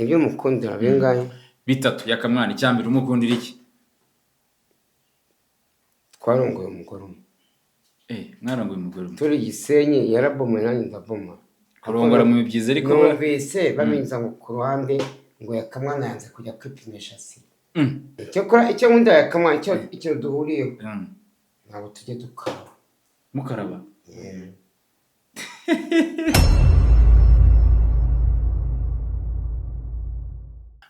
ibyo mukundira bingahe? Bitatu yakamwana. Icyambere umukundira iki? Twarongoye umugore umwe. Mwarongoye umugore umwe. Turi Gisenyi yarabomwe nanjye ndaboma. Kurongora mu bibyiza ariko numvise baminza ngo ku ruhande ngo yakamwana yanze kujya kwipimisha sida. Icyo nkunda yakamwana icyo duhuriyeho. Ntabwo tujye dukaraba. Mukaraba?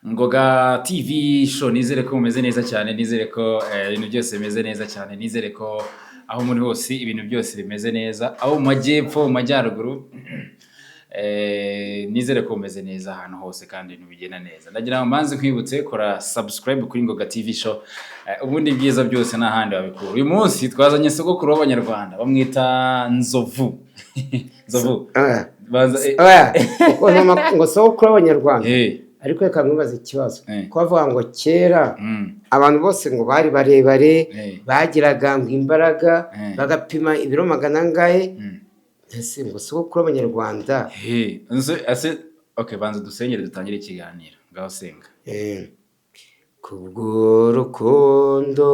Ngoga TV show, nizere ko mumeze neza cyane, nizere ko ibintu byose bimeze neza cyane, nizere ko aho muri hose ibintu byose bimeze neza, aho mu majyepfo, mu majyaruguru, nizere ko mumeze neza ahantu hose kandi ibintu bigenda neza. Ndagira ngo mbanze kwibutse kora subscribe kuri Ngoga TV show, ubundi byiza byose n'ahandi babikura. Uyu munsi twazanye sogokuru w'Abanyarwanda bamwita Nzovu. Nzovu ngo sogokuru w'Abanyarwanda, ariko reka nkubaze ikibazo ko bavuga ngo kera abantu bose ngo bari barebare, bagiraga ngo imbaraga, bagapima ibiro magana angahe. Ese ngo sogokuru w'Abanyarwanda okay, banza dusengere dutangire ikiganiro. Ngaho senga. Kubw'urukundo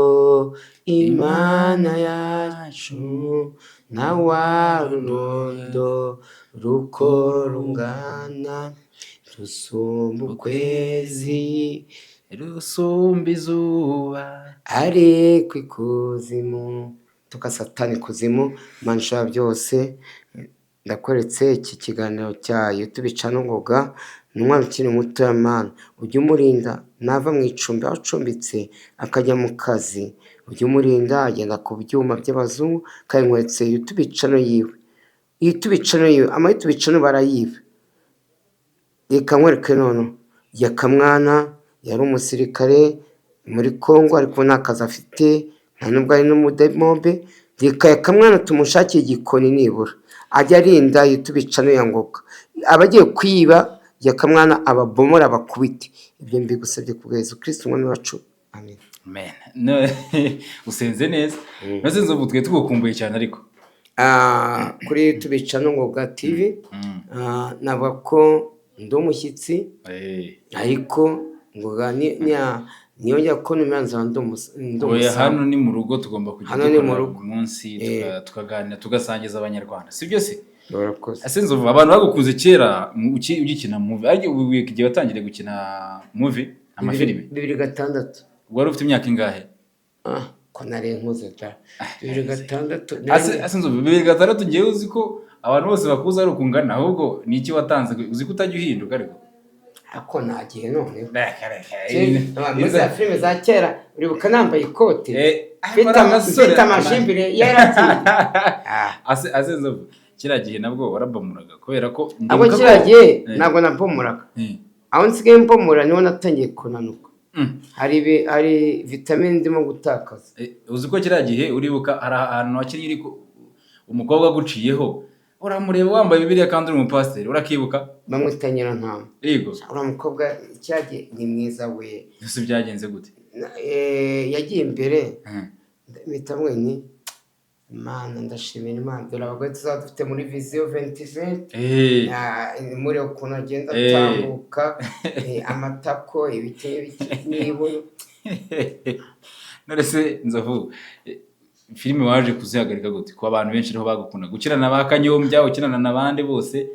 Imana yacu ntawarundo ruko rungana, rusumba ukwezi, rusumba izuba, ariko ikuzimu tuka satani kuzimu. Mana ishobora byose, ndakweretse iki kiganiro cya YouTube channel Ngoga. N'umwana ukiri muto ya Mana, ujye umurinda nava mu icumbi aho acumbitse akajya mu kazi, ujye umurinda agenda ku byuma by'abazungu, kandi nkweretse YouTube channel yiwe, YouTube channel yiwe, ama YouTube channel barayiba. Reka nkwereke none yakamwana yari umusirikare muri Kongo, ariko nta kazi afite, nta nubwo ari n'umudemobe. Reka yakamwana tumushakire igikoni nibura ajya arinda YouTube channel ya Ngoga. Abagiye kwiba yakamwana ababomora abakubite. Ibyo mbigusabye ku Yesu Kristo umwami wacu, amen. Amen. Usenze neza. Maze Nzovu twe tugukumbuye cyane ariko kuri YouTube channel Ngoga TV navuga ko ndi umushyitsi, ariko Ngoga niyo njya kubona imanza oya, hano ni mu rugo, tugomba kujya dukora umunsi tukaganira tugasangiza Abanyarwanda, sibyo se? Urakoze. Ase Nzovu, abantu bagukunze kera ugikina movie, ariko ubu igihe watangiriye gukina movie amafilime 2006. wari ufite imyaka ingahe? Ko nari nkuze da 2006. Ase Nzovu, 2006 ngiye uzi ko abantu bose bakuza ari ukungana, ahubwo ni iki watanze, uzi ko utajya uhinduka ariko ako nagiye none muri za filime za kera uribuka nambaye ikote mfite amajimbire yaratiye. Ase Nzovu, kiriya gihe nabwo warabomuraga kubera ko abo kiriya gihe ntabwo nabomuraga, aho nsigaye mbomura niho natangiye kunanuka. hari vitamine ndimo gutakaza. Uzi ko kiriya gihe uribuka hari ahantu hakiri iri umukobwa guciyeho, uramureba wambaye Bibiliya kandi uri umupasiteri, urakibuka? Bamwita Nyirantama. Yego. Uriya mukobwa cyagiye ni mwiza we. Ese byagenze gute? Yagiye imbere mpita mwenye Imana, ndashimira Imana, dore abagore tuzaba dufite muri Vision 2020 muri ukuntu agenda atambuka, amatako, ibiti n'ibuno. None se Nzovu, filime waje kuzihagarika gute ko abantu benshi riho bagukunda gukina na ba Kanyombya, ukinana n'abandi bose?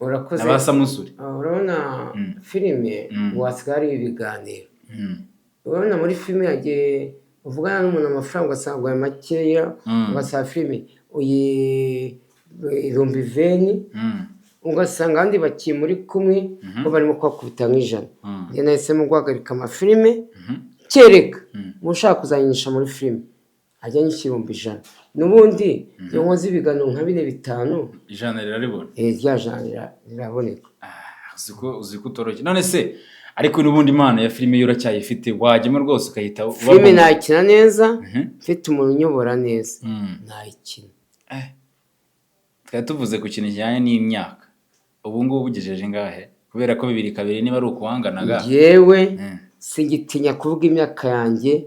Urakoze. Abasamusuri. Urabona filime wasigara ibiganiro. Urabona muri filime yagiye uvugana n'umuntu amafaranga asangwa makeya, ugasanga filime ibihumbi 20, ugasanga andi bakiye muri kumwe ko barimo kwakubita nk'ijana. Njye nahisemo guhagarika amafilime, kereka mushaka kuzanyisha muri filime ajya nyishyirumba 100. N'ubundi iyo nkoze ibiganiro nka 4-5 ijana riraribona. Rya jana riraboneka. Uzi ko utoroshye. None se ariko n'ubundi Imana ya filime yo uracyayifite, wajyemo rwose ukayita filime nakina neza, mfite umuntu unyobora neza, nayikina. Twari tuvuze ku kintu kijyanye n'imyaka, ubu ngubu ugejeje ngahe? Kubera ko 2 niba ari ukuwanganaga. Yewe singitinya kuvuga imyaka yanjye,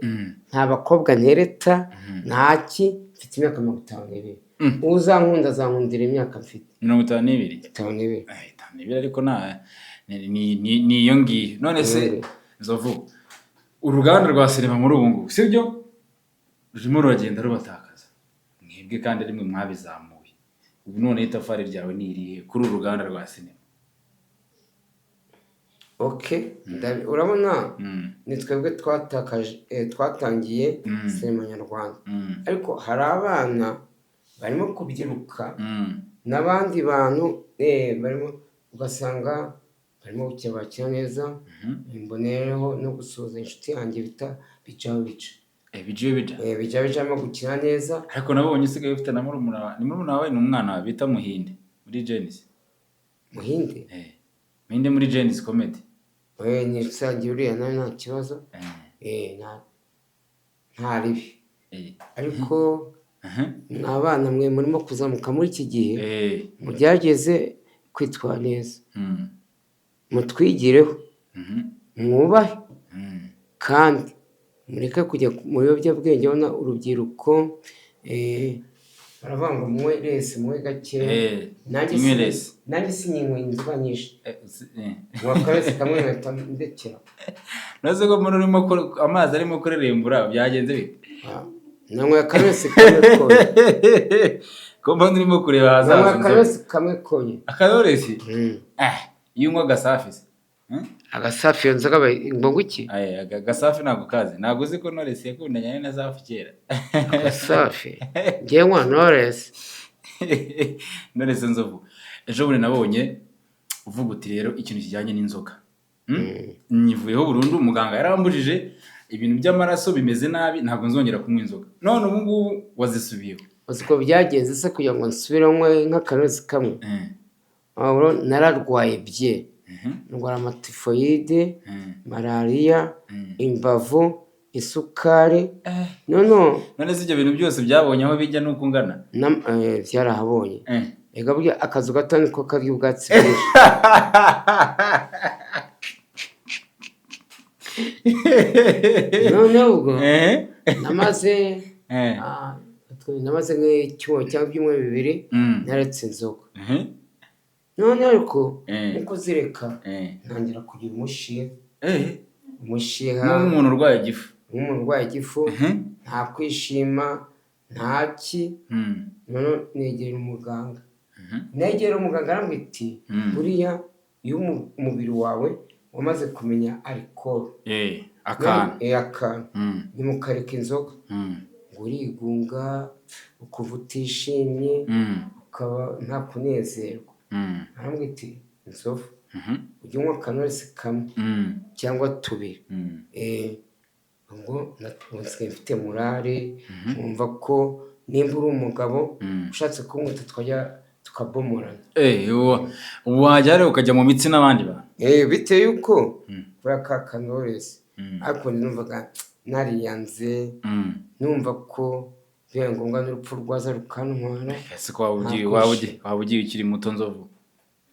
nta bakobwa ntereta, ntaki, mfite imyaka 52. Uzankunda azankundira imyaka mfite 52. 52 ariko ni iyo ngiyo. None se Nzovu, uruganda rwa sinema muri ubu ngubu sibyo rurimo ruragenda rubatakaza, mwebwe kandi ari mwe mwabizamuye. Ubu none itafari ryawe ni irihe kuri uru ruganda rwa sinema? Urabona ni twebwe twatangiye sinema nyarwanda, ariko hari abana barimo kubyiruka n'abandi bantu barimo ugasanga barimo gukina neza. Mbonereho no gusuhuza inshuti yanjye bita Bijaho Bija arimo gukina neza. Ariko nabonye usigaye ufite na murumuna wawe n'umwana bita Muhinde muri Genesis. Muhinde muri Genesis Comedy. Ni rusange uriya nawe nta kibazo, nta ribi. Ariko n'abana mwe murimo kuzamuka muri iki gihe, mugerageze kwitwara neza, mutwigireho, mwubahe, kandi mureke kujya mu biyobyabwenge. Ubona urubyiruko baravuga ngo munywe resi, munywe gakeya. Nanjye sinyinywe inzoga nyinshi, nywa akaresi kamwe nkahita ndekera. Naze ko muri urimo amazi arimo kurerembura byagenze bite? Nanywe akaresi kamwe konye. Ko mbona urimo kureba hazaza. Nanywe akaresi kamwe konye. Akaresi? Iyo unywa Gasafi se? Agasafi iyo nzoga ngo iki? Gasafi ntabwo kazi. Ntabwo uzi ko Knowless yakundanye na Safi kera. Gasafi ngiye nywa Knowless. Knowless Nzovu, ejo bundi nabonye uvuga uti rero ikintu kijyanye n'inzoga nyivuyeho burundu, umuganga yarambujije, ibintu by'amaraso bimeze nabi, ntabwo nzongera kunywa inzoga. None ubu ngubu wazisubiyeho. Uzi ko byagenze se kugira ngo nsubiremo nk'akarezi kamwe? Nararwaye bye, ndwara amatifoyide, malariya, imbavu, isukari. None se ibyo bintu byose byabonye aho bijya nuko ungana? Byarahabonye. Ega burya akazu gato niko karya ubwatsi bwinshi. None ubwo namaze nk'icyumweru cyangwa ibyumweru bibiri naretse inzoga. None ariko niko zireka ntangira kugira umushiha nk'umuntu urwaye igifu, nta kwishima, ntaki. none negera umuganga arambwira ati buriya iyo umubiri wawe wamaze kumenya alcohol akantu ntimukareka inzoga, ngo urigunga, ukuva utishimye, ukaba nta kunezerwa. arambwira ati Nzovu, ujye unywa Knowless kamwe cyangwa tubiri. ngo nsigaye mfite morale, wumva ko nimba uri umugabo ushatse kunkweto twajya tukabomorana. Ubu wajya rero ukajya mu mitsi n'abandi bantu. Bitewe yuko kubera ka Knowless, ariko numvaga nariyanze, numva ko bibaye ngombwa n'urupfu rwaza rukantwara. Ese ko waba ugiye ukiri muto Nzovu?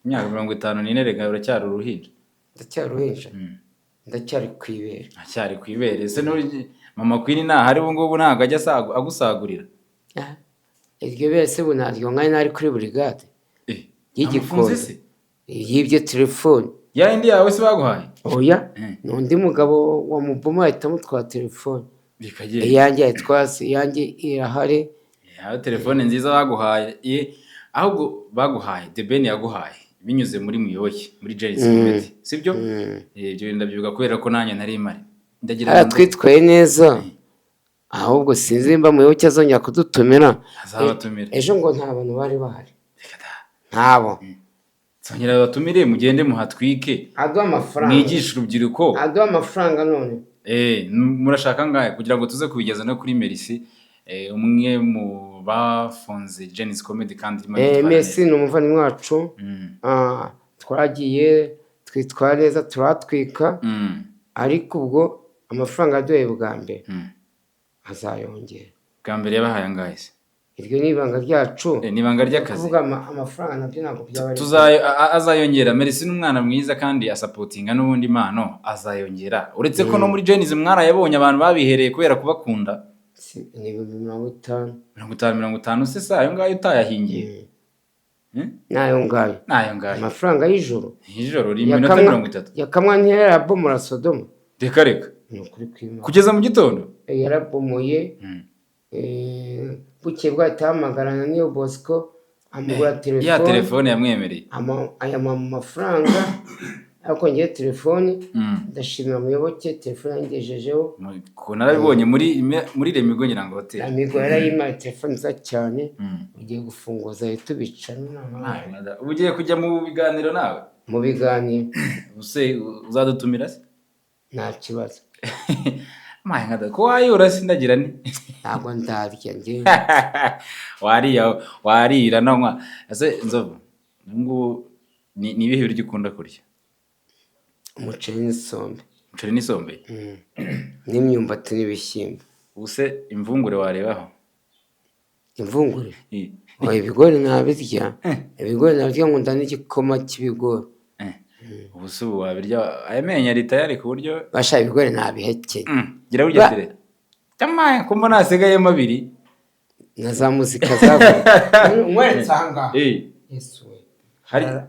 Imyaka 54 rega uracyari uruhinja. Ndacyari ku ibere. Ese mama Queen hari ubu ngubu ntabwo ajya agusagurira? Iryo bese bunaryo nk'ari nari kuri brigade y'igikozi yibye telefone. Ya indi yawe se baguhaye? Oya, n'undi mugabo wa muboma ahita mutwara telefone. Iyanjye yitwase, iyanjye irahari. Telefone nziza baguhaye, ahubwo baguhaye The Ben yaguhaye binyuze muri Muyoboke muri Genesis Comedy, sibyo? Ibyo ndabivuga kubera ko nanjye nari mari. Ndagira twitwaye neza, ahubwo sinzi mba Muyoboke azongera kudutumira. Ejo ngo nta bantu bari bahari. Ntabo. Sonyera batumire mugende muhatwike. Aduha amafaranga. Mwigisha urubyiruko. Aduha amafaranga none. Murashaka ngahe kugira ngo tuze kubigeza no kuri Merci, umwe mu bafunze Genesis Comedy kandi Merci ni umuvandimwe wacu. Twaragiye twitwara neza, turatwika, ariko ubwo amafaranga aduhaye bwa mbere azayongera. Bwa mbere yabahaye angahe se? Iryo ni ibanga ryacu. Ni ibanga ry'akazi. Kuvuga amafaranga nabyo ntabwo byaba azayongera. Merci n'umwana mwiza kandi asapotinga n'ubundi impano azayongera. Uretse ko no muri Genesis mwarayabonye abantu babihereye kubera kubakunda. Ni 50. 50 se sa ayo ngayo utayahingiye. nayo ngayo nayo ngayo amafaranga y'ijoro ijoro ri minota 30 yakamwa ntiyarabomora Sodoma reka reka ni ukuri kw'Imana kugeza mu gitondo yarabomoye bukeye bwahita ahamagarana n'iyo Bosco amugura ya telefone yamwemereye ayama mu mafaranga ariko ngiye telefone ndashimira Muyoboke telefone yangejejeho ko narabibonye muri Remigo ngira ngo hotel Remigo yarayimaye telefone nziza cyane ugiye gufunguza tubicana ugiye kujya mu biganiro nawe mu biganiro uzadutumira se nta kibazo ko wayura sindagira ni ntabwo ndarya njye warira nanywa ese Nzovu ngo ni ibihe biryo ukunda kurya umuceri n'isombe n'imyumbati n'ibishyimbo ubuse imvungure warebaho imvungure ibigori nabirya ibigori nabirya ngo ndane igikoma cy'ibigori ubuse ubu wabirya amenyo ari tayari ku buryo basha ibigori nabihekeye gira burya tere tamaye ko mbona hasigayemo abiri na za muzika zavuye umweretse ahangaha yesu we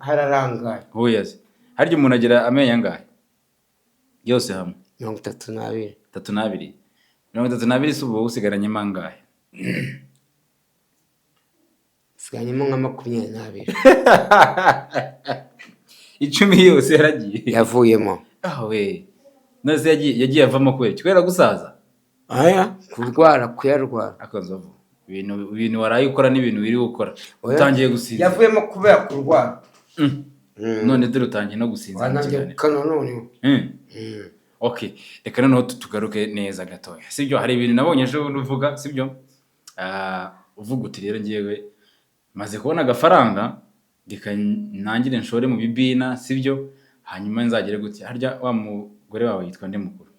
hararangaye huyaze harya umuntu agira amenyo angahe yose hamwe 32 32 si ubu usigaranyemo angahe usigaranyemo nka 22 10 yose yaragiye yavuyemo we naze yagiye avamo kubera gusaza kurwara kuyarwara akonzo ibintu waraye ukora n'ibintu biri gukora utangiye gusinza yavuyemo kubera kurwara none dore utangiye no gusinza okay reka noneho tugaruke neza gatoya sibyo hari ibintu nabonye ejo uvuga sibyo uvuga uti rero ngiyewe maze kubona agafaranga nangire nshore mu bibina sibyo hanyuma nzagire gutya harya wa mugore wawe yitwa nde mukuru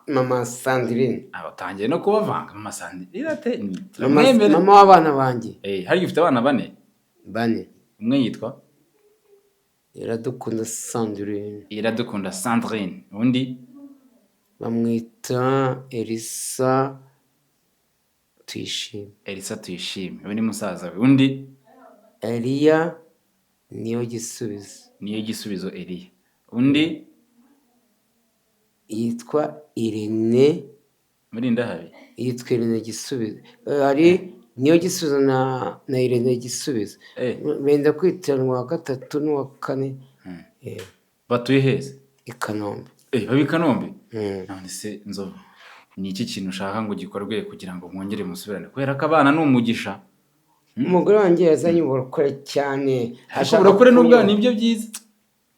mama Sandrine abatangiye no kubavanga mama Sandrine mama w'abana banjye hari ufite abana bane umwe yitwa Iradukunda Sandrine undi bamwita Elisa Tuyishime undi musaza we undi Eliya niyo gisubizo Eliya undi yitwa Irene Murindahabi yitwa Irene Gisubizo ari niyo gisubizo na Irene Gisubizo benda kwitiranwa 3 n'uwa 4 batuye heze i Kanombe babi Kanombe none se Nzovu ni iki kintu ushaka ngo gikorwe kugira ngo mwongere musubirane kubera ko abana n'umugisha umugore wanjye yazanye uburokore cyane ashaka uburokore n'ubwa nibyo byiza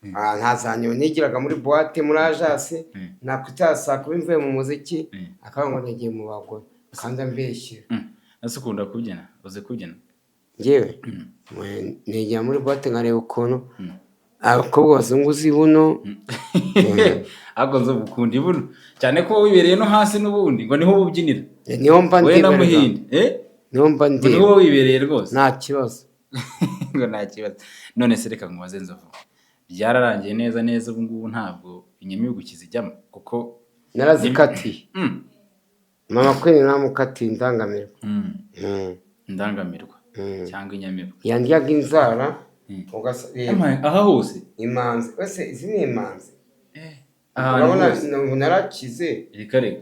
ntazanyo nigiraga muri boîte muri agence nakwitasa kubimvuye mu muziki akanga nagiye mu bagore kandi ambeshyira nasukunda kubyina uze kubyina ngewe nigira muri boîte nkareba ukuntu abakobwa bazunguza buno ahubwo Nzovu ukunda ibuno cyane ko wibereye no hasi n'ubundi ngo niho ububyinira niho mba niho mba niho wibereye rwose nta kibazo ngo nta kibazo none se reka nkubaze Nzovu byararangiye neza ubu ngubu ntabwo inyamibwa kizijyamo kuko narazikatiye mama kwene namukatiye indangamirwa cyangwa inyamibwa yandyaga inzara aha hose imanzi wese izi ni imanzi urabona narakize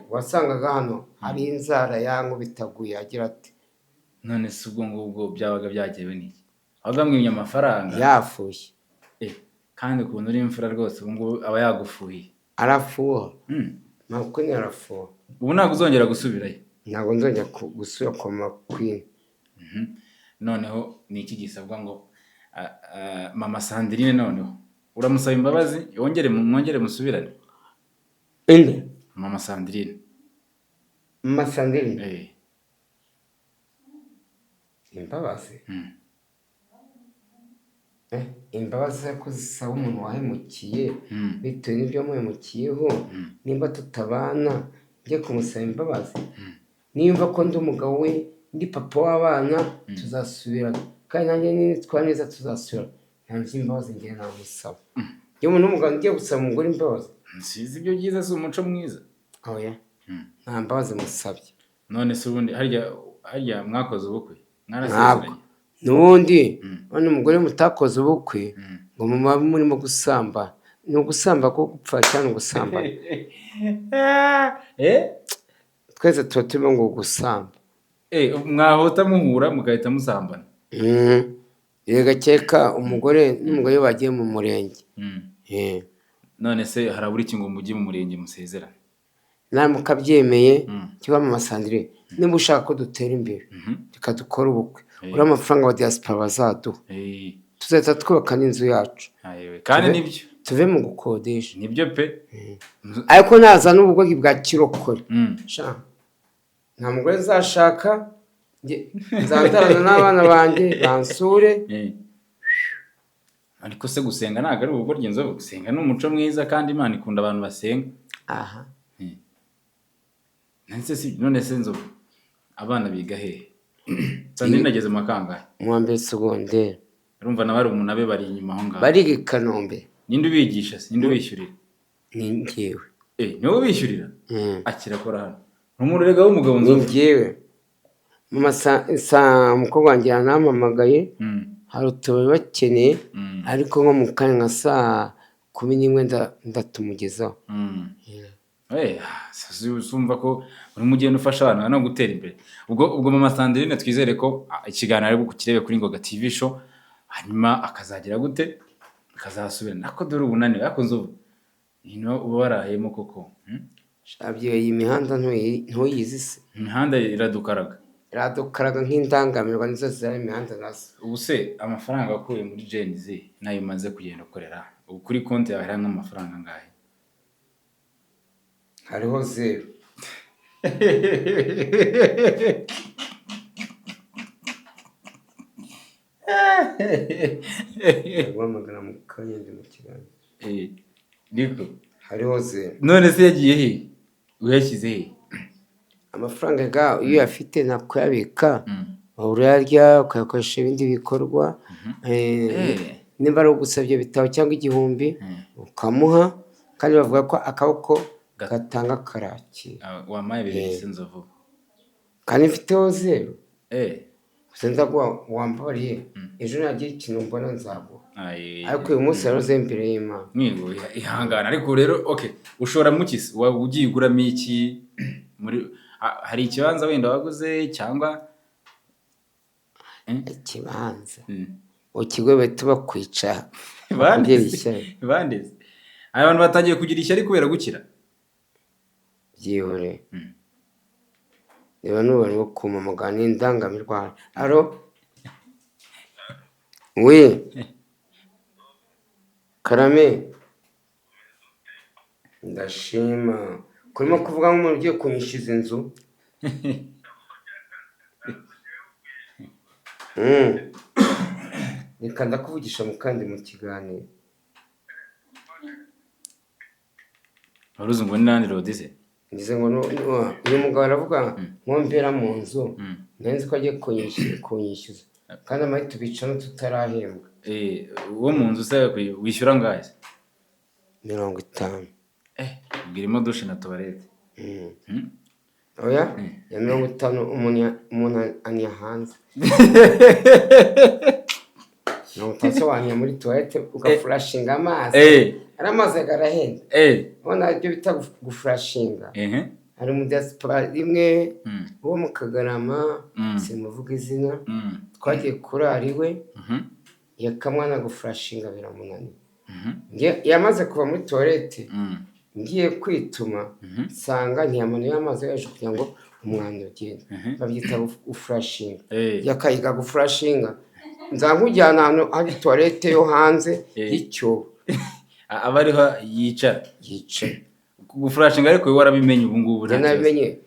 wasangaga hano hari inzara yankubitaguye agira ati none se ubwo ngubwo byabaga byagewe n'iki wagamwimye amafaranga yafuye kandi ukuntu uri imfura rwose ubu ngubu aba yagufuye arafuha makwe ni arafuha ubu ntabwo uzongera gusubirayo ntabwo nzongera gusubira kwa makwini noneho ni iki gisabwa ngo mama Sandrine noneho uramusaba imbabazi mwongere musubirane inde mama Sandrine imbabazi imbabazi ko zisaba umuntu wahemukiye bitewe n'ibyo muhemukiyeho nimba tutabana njye kumusaba imbabazi nimba ko ndi umugabo we ndi papa w'abana tuzasubirana kandi nanjye nitwara neza tuzasubirana ntanzi imbabazi njye namusaba iyo umuntu w'umugabo ngiye gusaba umugore imbabazi nsizi ibyo byiza si umuco mwiza oya nta mbabazi musabye none se ubundi harya mwakoze ubukwe n'ubundi none umugore mutakoze ubukwe ngo muba murimo gusamba, ni ugusamba ko gupfa cyangwa gusambana? Twese tuba turimo ngo gusamba. Mwahota muhura mugahita musambana. Rega keka umugore n'umugore bagiye mu murenge. None se harabura iki ngo mujye mu murenge musezerane? Namwe mukabyemeye kiba mu masandire, niba ushaka ko dutera imbere reka dukore ubukwe, uriya amafaranga wa diaspora bazaduha tuzahita twubaka n'inzu yacu, kandi nibyo tuve mu gukodesha. Nibyo pe. Ariko naza n'ubugoryi bwa kirokore, nta mugore nzashaka, nzadarana n'abana banjye bansure. Ariko se gusenga ntabwo ari ubugoryi Nzovu, gusenga ni umuco mwiza kandi Imana ikunda abantu basenga. None se Nzovu abana biga hehe? Sandrine ageze mu kangahe? Mu wa mbere segonderi. Urumva na bari umuntu abe bari inyuma aho ngaho. Bari i Kanombe. Ninde ubigisha se? Ninde ubishyurira? Ni njyewe. Niwe ubishyurira? Akirakora hano. N'umuntu rega w'umugabo Nzovu. Ni njyewe. Mama umukobwa wanjye yanampamagaye, hari utubari bakeneye, ariko nko mu kanya nka saa 11 ndatumugezaho. Sumva ko uri mugenda ufasha abantu no gutera imbere. Ubwo Mama Sandrine twizere ko ikiganiro ari bukirebe kuri Ngoga TV show, hanyuma akazagira gute, akazasubira. Nako dore ubunani ariko Nzovu uba warahemo koko. Shabye iyi mihanda ntuyizi se? Imihanda iradukaraga nk'indangamirwa nizo zari imihanda nazo. Ubu se amafaranga akuye muri Gen Z nayo maze kugenda ukorera, ubu kuri konti yawe hari nk'amafaranga angahe? Hariho 0. Guhamagara mu kanya ndi mu kiganiro. Niko hariho 0. None se yagiye he? Uyashyize he? Amafaranga ga iyo afite nakuyabika, urarya ukayakoresha ibindi bikorwa. Niba ari ugusabye bitabo cyangwa 1000 ukamuha, kandi bavuga ko akaboko gatanga karaki. Wamaye bibise Nzovu. Kandi mfiteho 0. Senza kwa wambariye. Ejo nagiye ikintu mbona nzaguha. Ariko uyu munsi yaroze imbere y'Imana. Mwigo ihangana. Ariko rero okay, ushora mukisi ugiye uguramo iki muri hari ikibanza wenda waguze cyangwa ikibanza ukigwe tuba kwica bandeze abantu batangiye kugira ishyari kubera gukira byihore. Niba n'ubantu kumamagana n'indangamirwa. Aro we Karame, ndashima kurimo kuvuga nk'umuntu ugiye kunyishyuza inzu. Reka ndakuvugisha kandi mu kiganiro. Waruzi ngo nandi rodise? Ngize ngo uyu mugabo aravuga nkombera mu nzu, nzi ko agiye kunyishyuza kandi amahita tubicana tutarahembwa. Uwo mu nzu se wishyura ngahe? 50. Ubwirimo dushe na toilette. Oya ya 50 umuntu anya hanze. No utasobanura muri toilette ugaflashinga amazi. Ari amazi garahenda. Ubona ibyo bita guflashinga. Hari mu diaspora rimwe wo mu Kagarama, simuvuga izina, twagiye kurari we yakamwana guflashinga biramunani. Yamaze kuva muri toilette, ngiye kwituma sanga ntiyamanuye amazi yaje kugira ngo umwanda ugende. Babyita guflashinga. Yakayiga guflashinga. Nzamujyana hano ari toilette yo hanze y'icyo. Abariho yicara. Guflashinga ariko warabimenye ubu ngubu nabimenye.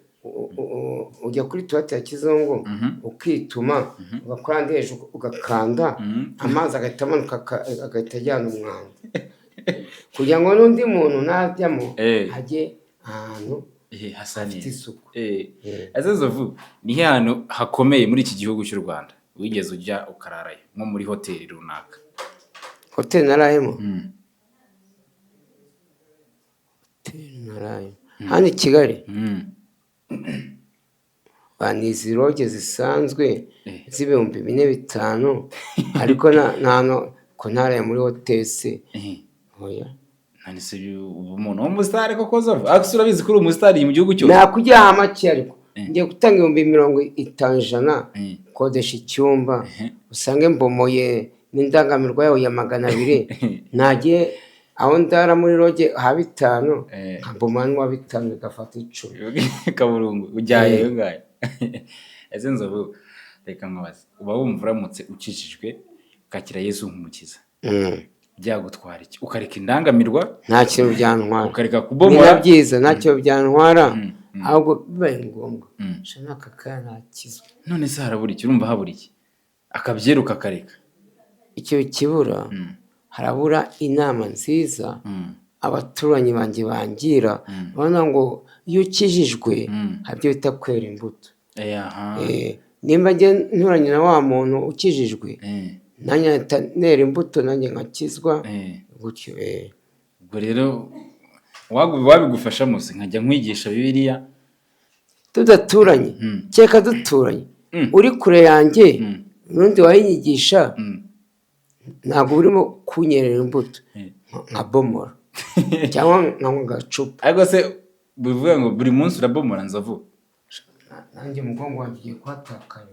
Ujya kuri toilette ya kizungu ukituma ugakora hejuru ugakanda amazi agahita amanuka agahita ajyana umwanda, kugira ngo n'undi muntu najyamo ajye ahantu hasaniye isuku. Azazovu ni hano hakomeye muri iki gihugu cy'u Rwanda wigeze ujya ukararayo nko muri hoteli runaka? Hoteli narayemo hano i Kigali. ni izi roge zisanzwe Eh. z'ibihumbi 4-5 ariko ko ntaraye muri hoteli. Oya nani se umuntu w'umusitari koko zava akse urabizi ko uri umusitari mu gihugu cyose nakujya make ariko ngiye gutanga 50,000 kodesha icyumba usange mbomoye n'indangamirwa yawe ya 200 nagiye aho ndara muri roge ha 5 nkabomanwa 5 gafata 10 kaburungu ujyaye ngaye ese nzovu reka nkabaza uba wumva uramutse ukijijwe ukakira Yesu nk'umukiza byagutwara iki ukareka indangamirwa nta kintu byantwara ukareka kubomora nabyiza ntacyo byantwara ahubwo bibaye ngombwa shana kakaya nakizwa none se harabura iki urumva habura iki akabyeruka kareka icyo kibura harabura inama nziza abaturanyi banjye bangira babona ngo iyo ukijijwe habyo bita kwera imbuto nimba njye nturanye na wa muntu ukijijwe nanjye nera imbuto nanjye nkakizwa gutyo. Ubwo rero wabigufasha mose nkajya nkwigisha Bibiliya tudaturanye cyeka duturanye uri kure yanjye n'undi wayinyigisha ntabwo urimo kunyerera imbuto nka bomora cyangwa nka gacupa ariko se bivuga ngo buri munsi urabomora nzavu nanjye umugongo wanjye ugiye kuhatakara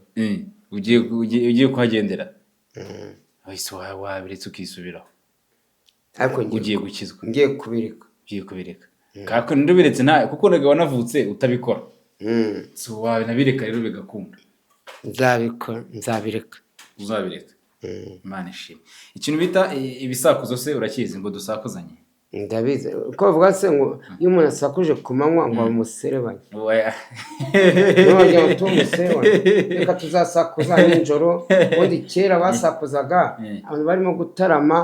ugiye kuhagendera wese wabiretse ukisubiraho ariko ugiye gukizwa ngiye kubireka kako ndubiretse nta kuko nega wanavutse utabikora so wabinabireka rero bigakunda nzabireka uzabireka Imana ishimwe ikintu bita ibisakuzo se urakizi ngo dusakuzanye ndabizi uko bavuga se ngo iyo umuntu asakuje ku manywa ngo bamuserebanye n'abajya tumuserebanye reka tuzasakuza nijoro ubundi kera basakuzaga abantu barimo gutarama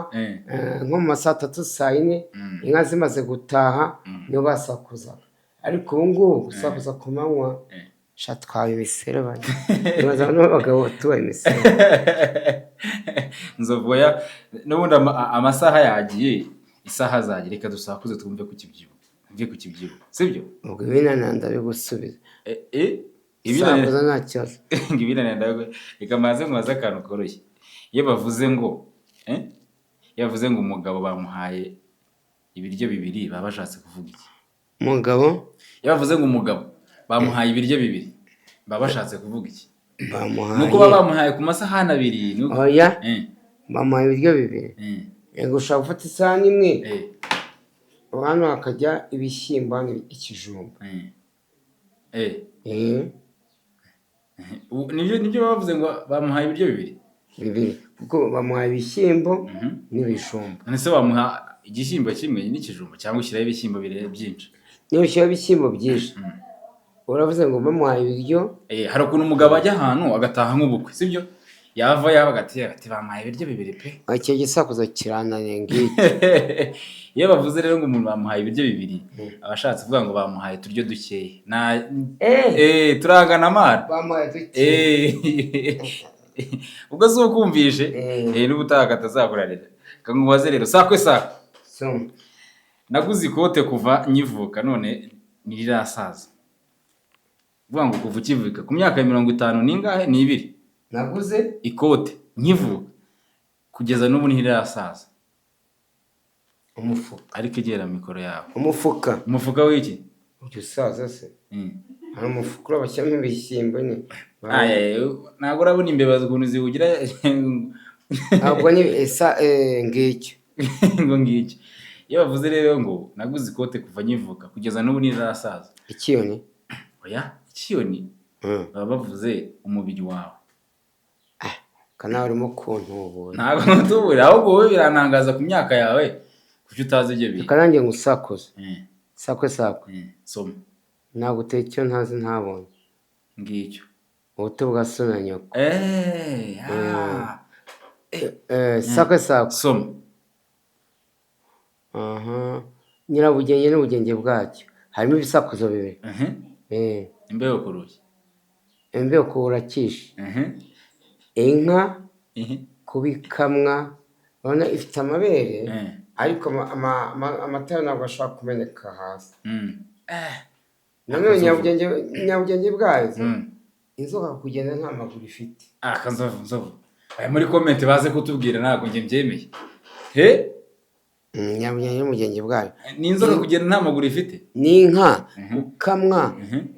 nko mu masaa 3 saa 4 inka zimaze gutaha niyo basakuzaga ariko ubu ngubu gusakuza ku manywa twawe imiserebanye nibaza n'abagabo tubaye imiserebanye nzovoya n'ubundi amasaha yagiye isaha zagiye reka dusakuze twumve ku kibyibu sibyo ubwo ibinananda bigusubiza ibinananda nta kibazo ibinananda reka maze nkubaze akantu koroshye iyo bavuze ngo umugabo bamuhaye ibiryo 2 baba bashatse kuvuga iki umugabo iyo bavuze ngo umugabo bamuhaye ibiryo 2 baba bashatse kuvuga iki bamuhaye nuko bamuhaye ku masahani 2 nuko oya bamuhaye ibiryo 2 yego ushaka gufata isahani imwe hano hakajya ibishyimbo ikijumba nibyo bavuze ngo bamuhaye ibiryo 2 kuko bamuhaye ibishyimbo n'ibijumba none se bamuha igishyimbo kimwe n'ikijumba cyangwa ushyiraho ibishyimbo byinshi niyo ushyiraho ibishyimbo byinshi uravuze ngo bamuhaye ibiryo hari ukuntu umugabo ajya ahantu agataha nk'ubukwe sibyo yava ati bamuhaye ibiryo 2 pe icyo gisakuzo kirananiye ngiki iyo bavuze rero ngo umuntu bamuhaye ibiryo 2 abashatse kuvuga ngo bamuhaye turyo dukeye turangana amara bamuhaye dukeye ubwo zo kumvishe n'ubutaha katazakurarira kangubaze rero sakwe naguze ikote kuva nyivuka none nirirasaza vuga ngo kuva ukivuka ku myaka ya 50 ningahe ni 2 naguze ikote nkivuka kugeza n'ubu ntirirasaza umufuka ariko igera mikoro yawe umufuka w'iki usaza se hari umufuka urabashyamo ibishyimbo ni ntabwo urabona imbeba ukuntu ziwugira ntabwo ni ngicyo ngo ngicyo iyo bavuze rero ngo naguze ikote kuva nyivuka kugeza n'ubu ntirirasaza ikiyoni oya ikiyoni baba bavuze umubiri wawe kana urimo kuntubura ntabwo ntubura ahubwo wowe birantangaza ku myaka yawe kuki utazi ibyo bintu kanange ngusakuze sakwe soma ntabwo utekeye ntazi ntabonye ngicyo ubuto bwa so na nyoko sakwe soma nyirabugenge n'ubugenge bwacyo harimo ibisakuzo 2 imbeho ku rugi imbeho ku burakisha inka kubikamwa urabona ifite amabere ariko amatara ntabwo ashobora kumeneka hasi nanone nyabugenge bwazo inzoka kugenda nta maguru ifite. Nzovu muri comment baze kutubwira ntabwo njye mbyemeye. He Nyabunyanya n'umugenge bwayo. ni inzoka kugenda nta maguru ifite. Ni inka ukamwa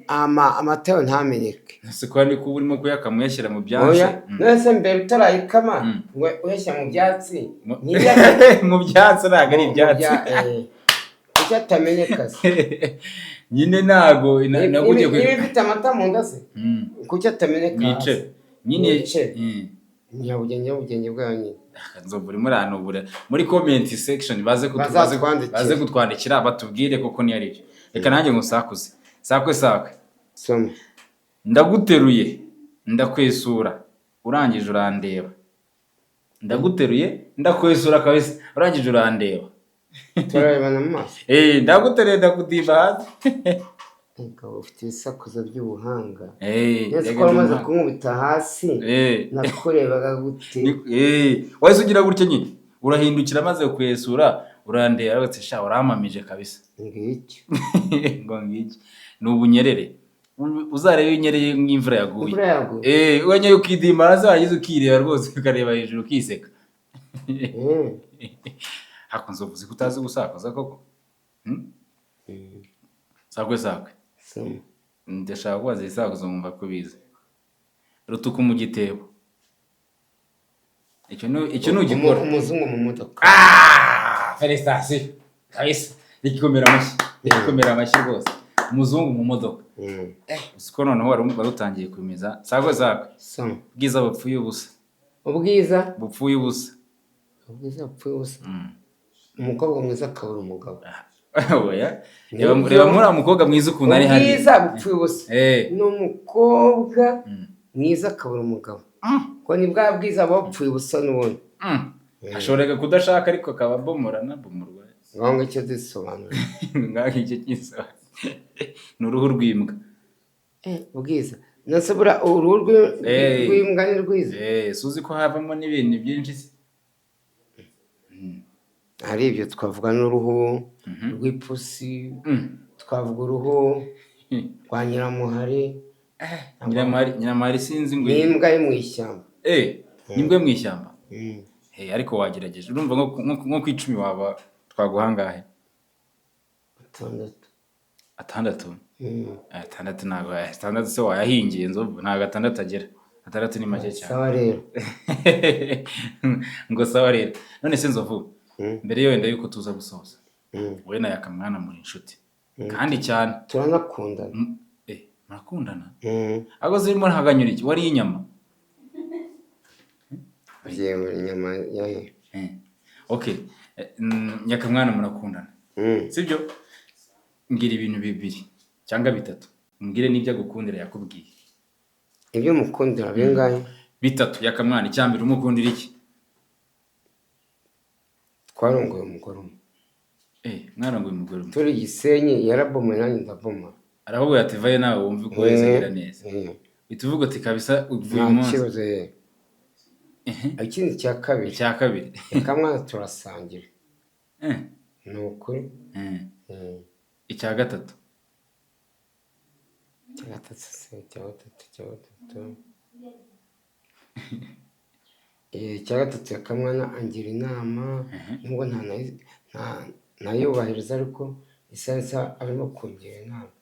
amata yayo ntameneke. Ese ko ni ko urimo kuyakamwa yashyira mu byatsi. Oya nese mbere utarayikama uyashyira mu byatsi. Mu byatsi ntabwo ari ibyatsi. Kuki atameneka se? Nyine ntago nagugiye niba ifite amata mu nda se kuki atameneka? Nice nyine nyabugenge bwayo nyine. Nzovu uri muri comment section baze kutwandikira batubwire koko ni ari byo. Reka nanjye ngusakuze sakwe soma. Ndaguteruye ndakwesura urangije urandeba. Ndaguteruye ndakwesura kabisa urangije urandeba. Turarebana mu maso. Ndaguteruye ndakudimba hasi. Ukaba ufite ibisakuzo by'ubuhanga. Nese ko wamaze kumubita hasi nakurebaga gute? Wahise ugira gutya nyine urahindukira maze kwesura urandeba bati sha uramamije kabisa. Ngiki ngo ngiki ni ubunyerere uzarebe unyereye nk'imvura yaguye. Wenyeye ukidima hasi wagize ukireba rwose ukareba hejuru ukiseka. Hako nzovuze kutazi gusakuza koko. Sakwe ndashaka kubaza isakuzo nkumva ko bize. Rutuka mu gitebo. Icyo nugikora umuzungu mu modoka. Felicitation kabisa igikomera amashyi rwose. Umuzungu mu modoka. Usiko noneho wari utangiye kwimeza. Sakwe bwiza bupfuye ubusa. Ubwiza bupfuye ubusa. Umukobwa mwiza akabura umugabo. Oya reba muri umukobwa mwiza ukuntu ari hari. Ubwiza bupfuye ubusa. Ni umukobwa mwiza akabura umugabo. Ko ni bwa bwiza bupfuye ubusa n'ubundi. Ashobora kudashaka ariko akaba bomorana. Ngo icyo dusobanura. Ngaho icyo kisobanura. Ni uruhu rw'imbwa. Ubwiza nasubura uruhu rw'imbwa ni rwiza. Suzi ko havamo n'ibintu byinshi se. Hari ibyo twavuga n'uruhu rw'ipusi, twavuga uruhu rwa nyiramuhari. Nyiramuhari sinzi ngo ni imbwa yo mu ishyamba. Ni imbwa yo mu ishyamba. Ariko wagerageje urumva nko ku 10 waba twaguhangahe? 6. 6 ntabwo 6 se wayahingiye nzovu ntabwo 6 agera. 6 ni make cyane. Sawa rero. Ngo sawa rero. None se nzovu mbere yo wenda yuko tuza gusoza. Wowe na Yakamwana muri inshuti. Kandi cyane turanakundana. Murakundana? Ago zirimo ntaganyura iki wari inyama? Inyama yahe. Okay. Yakamwana murakundana. Sibyo? Mbwira ibintu bibiri cyangwa bitatu. Mbwire n'ibyo agukundira yakubwiye. Ibyo mukundira bingahe? Bitatu. Yakamwana icyambere umukundira iki? Twarongoye umugore umwe. Mwarongoye umugore umwe. Turi Gisenyi yarabomwe nanjye ndaboma. Aravuga ati vaye nawe wumve ko wezera neza. Bituvuga ati kabisa uvuye umunsi. Kibaze. Ikindi cya kabiri. Yakamwana turasangira. Ni ukuri. Icya gatatu. Icya gatatu Yakamwana angira inama nubwo ntayubahiriza ariko isa arimo kungira inama.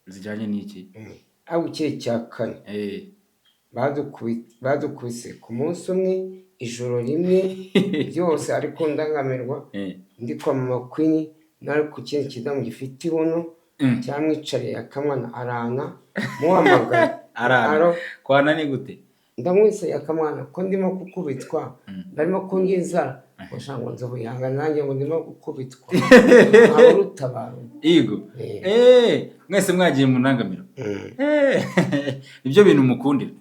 Zijyanye n'iki? Aho ukiri cya kane. Badukubise ku munsi umwe ijoro rimwe byose ariko ndangamirwa ndi kwa mama Queen nari ku kintu kidamu gifite ibuno cyamwicariye Yakamwana arana muhamagara kwana ni gute ndamwise Yakamwana ko ndimo kukubitwa ndarimo kungiza ngo nzovu yanga nanjye ngo ndimo gukubitwa arutabara igo mwese mwagiye mu ndangamiro ibyo bintu mukundira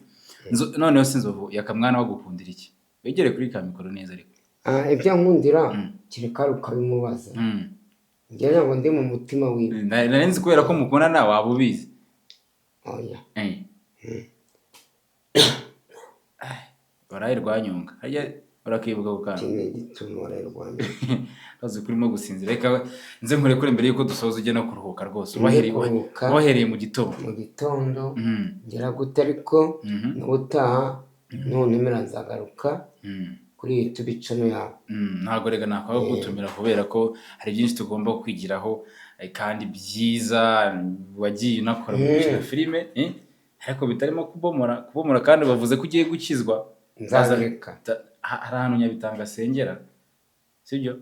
noneho sinzovu Yakamwana wo gukundira iki wegere kuri ka mikoro neza ariko ibyo nkundira kireka ukabimubaza njye ntabwo ndi mu mutima wiwe narenze kubera ko mukundana waba ubizi oya baraye rwanyonga urakibuka ku kantu Iki ni igituntu Rwanda. bazi kurimo gusinzira reka nze nkurekure mbere yuko dusoza ujye no kuruhuka rwose Ngiye kuruhuka. wahereye mu gitondo Mu gitondo ngera gute ariko n'ubutaha nuntemera nzagaruka kuri YouTube channel yawe. ntabwo rega nakwaho gutumira kubera ko hari byinshi tugomba kwigiraho kandi byiza wagiye unakora mu gukina filime ariko bitarimo kubomora kandi bavuze ko ugiye gukizwa. Nzabireka. Hari ahantu Nyabitanga asengera sibyo?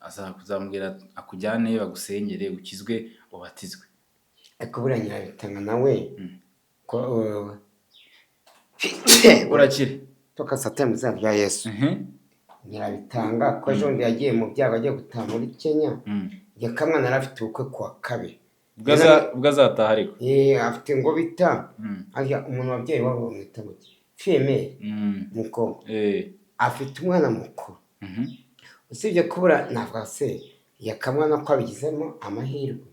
Azakuzambwira akujyane bagusengere ukizwe ubatizwe. Ariko buriya Nyabitanga nawe ko urakire toka satani mu izina rya Yesu. Nyabitanga ko ejo yagiye mu byago agiye gutaha muri Kenya. Yakamwa narafite ubukwe kwa kabiri. Ubwo azataha ariko afite ngo bita ajya umuntu wabyeyi wabo bamwita ngo female mukobwa afite umwana mukuru. Usibye kubura navuga se yakamwa no kwabigizemo amahirwe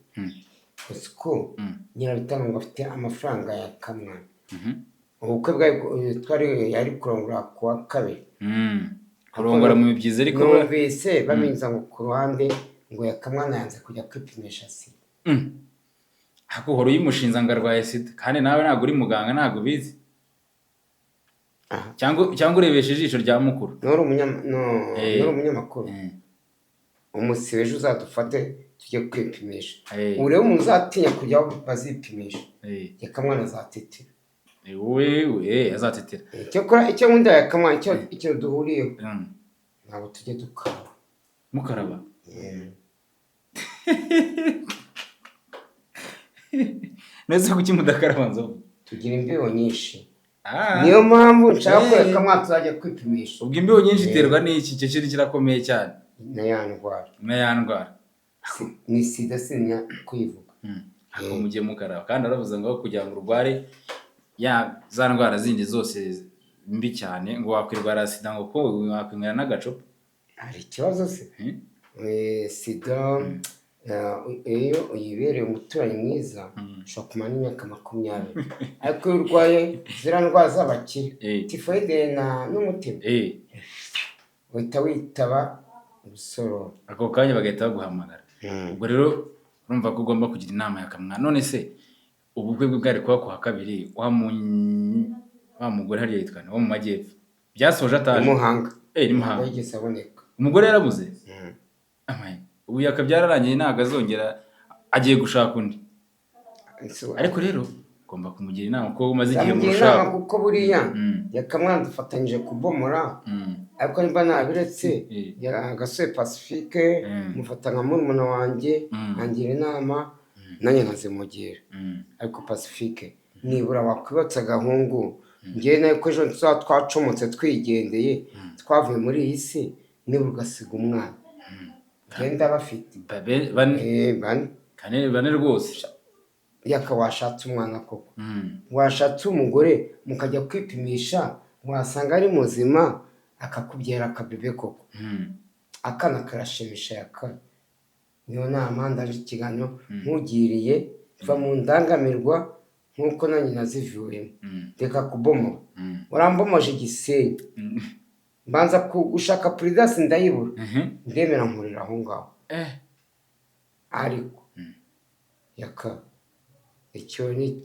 uko Nyirabitanga ngo afite amafaranga yakamwa. Ubukwe bwa twari yari kurongora kwa kabiri kurongora mu byiza ariko numvise bamenyeza ngo ku ruhande ngo yakamwa yanze kujya kwipimisha sida. Hako horo yimushinza ngo arwaye sida kandi nawe ntabwo uri muganga ntabwo bizi cyangwa urebeshe ijisho rya mukuru nuri umunyamakuru umusibe ejo uzadufate tujye kwipimisha urebe umuntu uzatinya kujya bazipimisha yakamwa azatitira wewe azatitira icyo nkunda yakamwa icyo duhuriyeho ntabwo tujye dukaraba mukaraba neze kuki mudakaraba nzo tugira imbeho nyinshi niyo mpamvu nshaka ko yakamwa tuzajya kwipimisha. Ubwo imbeho nyinshi iterwa n'iki cyo kiri kirakomeye cyane na ya ndwara ni sida sinya kwivuga ako mujye mukaraba kandi aravuze ngo kugira ngo urware za ndwara zindi zose mbi cyane ngo wakwirwara sida ngo ko wakwinywera n'agacupa. Hari ikibazo se sida iyo uyibereye umuturanyi mwiza ushobora kumara imyaka 20 ariko iyo urwaye ziriya ndwara z'abakire tifoyide n'umutima uhita witaba ubusoro ako kanya bagahita baguhamagara. Ubwo rero urumva ko ugomba kugira inama yakamwa. None se ubukwe bwe bwari kuba kwa kabiri wa mugore hariya yitwa wo mu majyepfo byasoje ataje Muhanga ni Muhanga yigeze aboneka umugore yarabuze ubu yakabyararangiye ntago azongera agiye gushaka undi. Ariko rero ugomba kumugira inama ko umaze igihe mushaka kuko buriya yakamwa dufatanyije kubomora ariko niba nabiretse Gasore Pacifique mufata nka murumuna wanjye angira inama nanjye nkazimugira. Ariko Pacifique nibura wakwibatsa gahungu ngiye nayo ko ejo twacomotse twigendeye twavuye muri iyi si nibura ugasiga umwana genda bafite bane rwose yakawashatse umwana koko washatse umugore mukajya kwipimisha wasanga ari muzima akakubyera akabebe koko akana karashimisha yaka. Niyo nama ndaje ikiganiro nkugiriye va mu ndangamirwa nkuko nanjye nazivuyemo reka kubomora urambomoje Gisenyi mbanza gushaka Prudence ndayibura ndemera nkurira aho ngaho ariko yaka icyo ni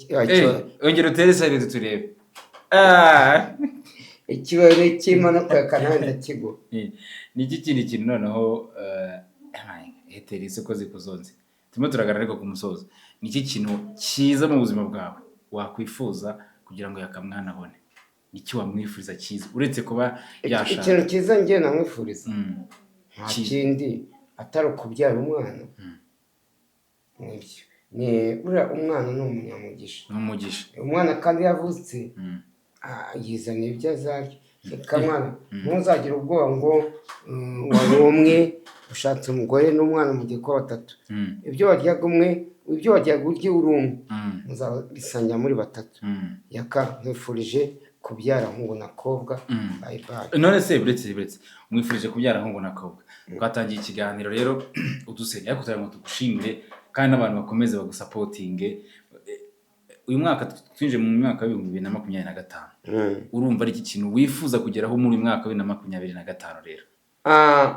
ongera utere side turebe ikibazo cy'Imana kwekana ndakigo niki kindi kintu noneho eteri isoko zikuzonze turimo turagaragara ariko ku musozo niki kintu cyiza mu buzima bwawe wakwifuza kugira ngo yakamwana abone niki wamwifuriza cyiza uretse kuba yashaka ikintu cyiza ngiye namwifuriza nta kindi atari ukubyara umwana ni buriya umwana ni umunyamugisha umwana kandi yavutse yizanira ibyo azarya kamwana ntuzagire ubwoba ngo wari umwe ushatse umugore n'umwana mu gihe kwa batatu ibyo waryaga umwe ibyo waryaga urya uri umwe muzabisangira muri batatu yaka nkwifurije kubyara hungu na kobwa bye bye. None se buretse umwifurije kubyara hungu na kobwa twatangiye ikiganiro rero udusenya ariko turagira ngo tugushimire kandi abantu bakomeze bagusapotinge uyu mwaka twinjiye mu mwaka wa 2025 urumva ari iki kintu wifuza kugeraho muri uyu mwaka wa 2025 rero?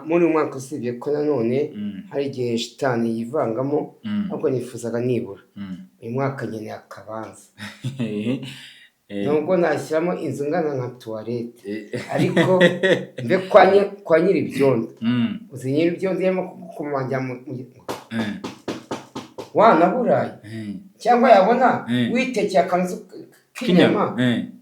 Muri uyu mwaka usibye ko nanone hari igihe shitani yivangamo, ahubwo nifuzaga nibura uyu mwaka nkeneye akabanza, nubwo nashyiramo inzu ngana nka tuwarete, ariko mbe kwa nyiri ibyondo. Uzi nyiri ibyondo yarimo kukumajya wanaburaye cyangwa yabona witekeye akanzu k'inyama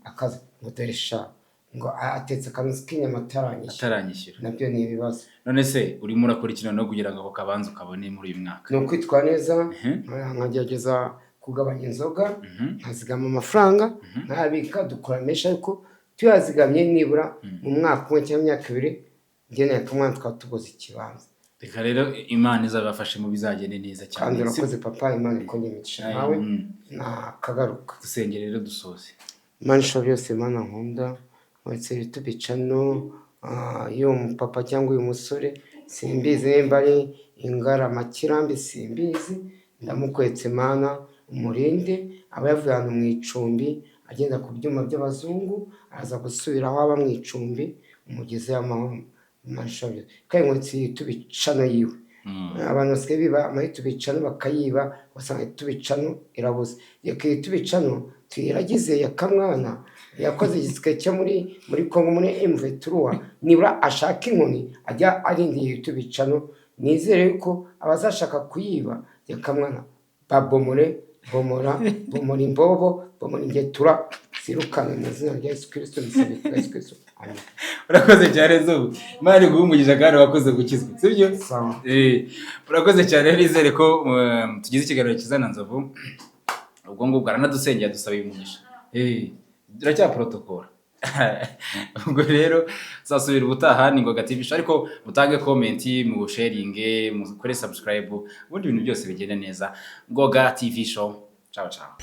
akaza ngo dore sha ngo atetse akanzu k'inyama ataranyishyura. Nabyo ni ibibazo. None se urimo urakora ikintu no kugira ngo ako kabanza ukabone muri uyu mwaka? Ni ukwitwara neza, nkagerageza kugabanya inzoga, nkazigama amafaranga, nkabika dukora menshi, ariko tuyazigamye nibura mu mwaka umwe cyangwa imyaka 2 ngeneye kumwana twatugoza ikibanza. Reka rero Imana izabafashe mu bizagende neza cyane. Kandi urakoze papa, Imana ikongera imigisha nawe nakagaruka. Dusenge rero dusoze. Imana ishobora byose, Imana nkunda, wese YouTube channel yo papa cyangwa uyu musore simbizi, nimba ari Ingarama Kirambi simbizi, ndamukwetse Imana umurinde, aba yavuye ahantu mu icumbi agenda ku byuma by'abazungu, aza gusubira aho aba mu icumbi, umugeze amahoro. Mashabye kandi ngo tubicano yiwe abantu basigaye biba amayi tubicano bakayiba, wasanga tubicano irabuze. Yeke tubicano tuyiragize yakamwana yakoze igisike cyo muri Kongo muri M23, nibura ashaka inkoni ajya arindiye tubicano. Nizere yuko abazashaka kuyiba yakamwana babomora imbobo, bomora ingetura, sirukane mu izina rya Yesu Kristo, nisabye Yesu Kristo. Amen. Urakoze cyane zo. Imana guhumugisha kandi wakoze gukizwa. Sibyo? Sawa. Urakoze cyane, nizere ko tugize ikiganiro kizana Nzovu. Ubwo ngubwo aranadusengera dusaba umugisha. Duracya protocol. Ubwo rero zasubira ubutaha ni Ngoga TV Show, ariko mutange comment, mu sharing, mu kore subscribe, ubundi ibintu byose bigenda neza. Ngoga TV Show. Ciao ciao.